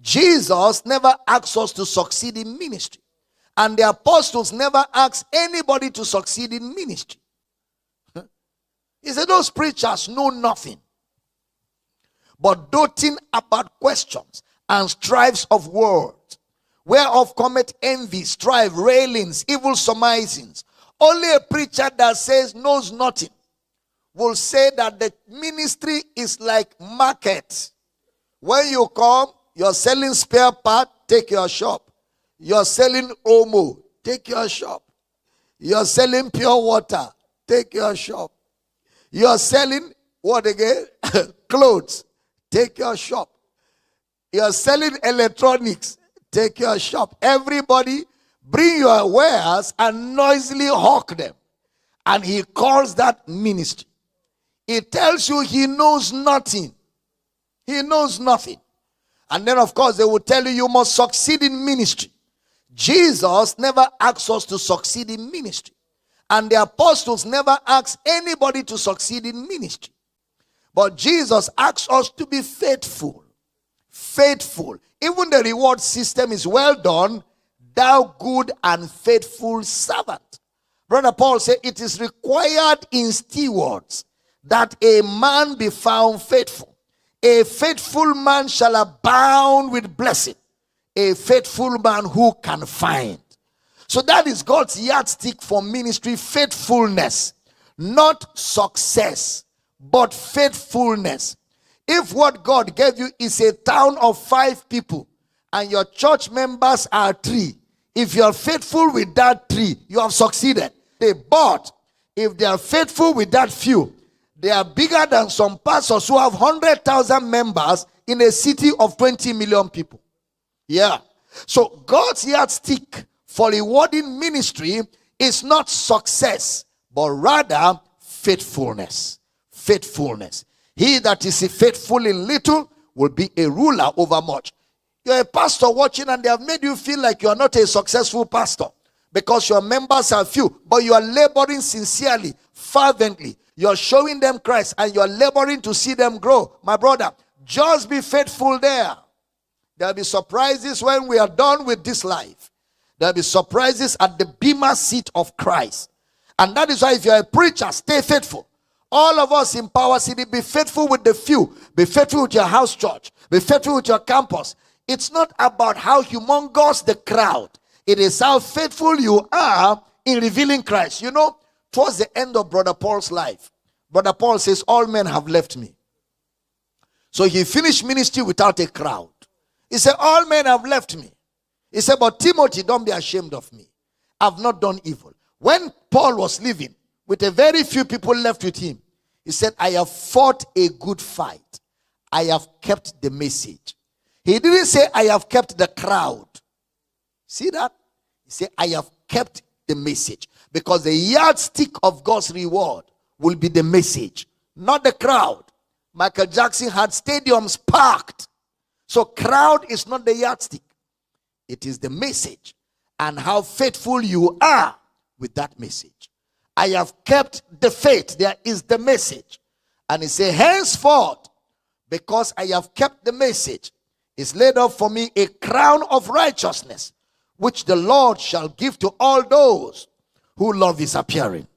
Jesus never asked us to succeed in ministry. And the apostles never asked anybody to succeed in ministry. He said those preachers know nothing but doting about questions and strifes of words, whereof cometh envy, strife, railings, evil surmisings. Only a preacher that says knows nothing will say that the ministry is like market. When you come, you're selling spare part, take your shop. You're selling Omo, take your shop. You're selling pure water, take your shop. You're selling, what again? Clothes, take your shop. You're selling electronics, take your shop. Everybody, bring your wares and noisily hawk them. And he calls that ministry. He tells you he knows nothing. He knows nothing. And then, of course, they will tell you you must succeed in ministry. Jesus never asked us to succeed in ministry. And the apostles never asked anybody to succeed in ministry. But Jesus asked us to be faithful. Faithful. Even the reward system is well done, thou good and faithful servant. Brother Paul said it is required in stewards that a man be found faithful. A faithful man shall abound with blessing. A faithful man who can find. So that is God's yardstick for ministry, faithfulness. Not success, but faithfulness. If what God gave you is a town of 5 people and your church members are 3, if you are faithful with that 3, you have succeeded. But if they are faithful with that few, they are bigger than some pastors who have 100,000 members in a city of 20 million people. Yeah. So God's yardstick for rewarding ministry is not success, but rather faithfulness. Faithfulness. He that is faithful in little will be a ruler over much. You're a pastor watching and they have made you feel like you are not a successful pastor because your members are few, but you are laboring sincerely, fervently. You're showing them Christ and you're laboring to see them grow. My brother, just be faithful there. There'll be surprises when we are done with this life. There'll be surprises at the bema seat of Christ. And that is why if you're a preacher, stay faithful. All of us in Power City, be faithful with the few. Be faithful with your house church. Be faithful with your campus. It's not about how humongous the crowd. It is how faithful you are in revealing Christ. You know, towards the end of Brother Paul's life, Brother Paul says, all men have left me. So he finished ministry without a crowd. He said, all men have left me. He said, but Timothy, don't be ashamed of me. I've not done evil. When Paul was leaving, with a very few people left with him, he said, I have fought a good fight. I have kept the message. He didn't say, I have kept the crowd. See that? He said, I have kept the message. Because the yardstick of God's reward will be the message, not the crowd. Michael Jackson had stadiums packed. So crowd is not the yardstick. It is the message and how faithful you are with that message. I have kept the faith. There is the message. And he said, henceforth, because I have kept the message, is laid up for me a crown of righteousness, which the Lord shall give to all those who love his appearing.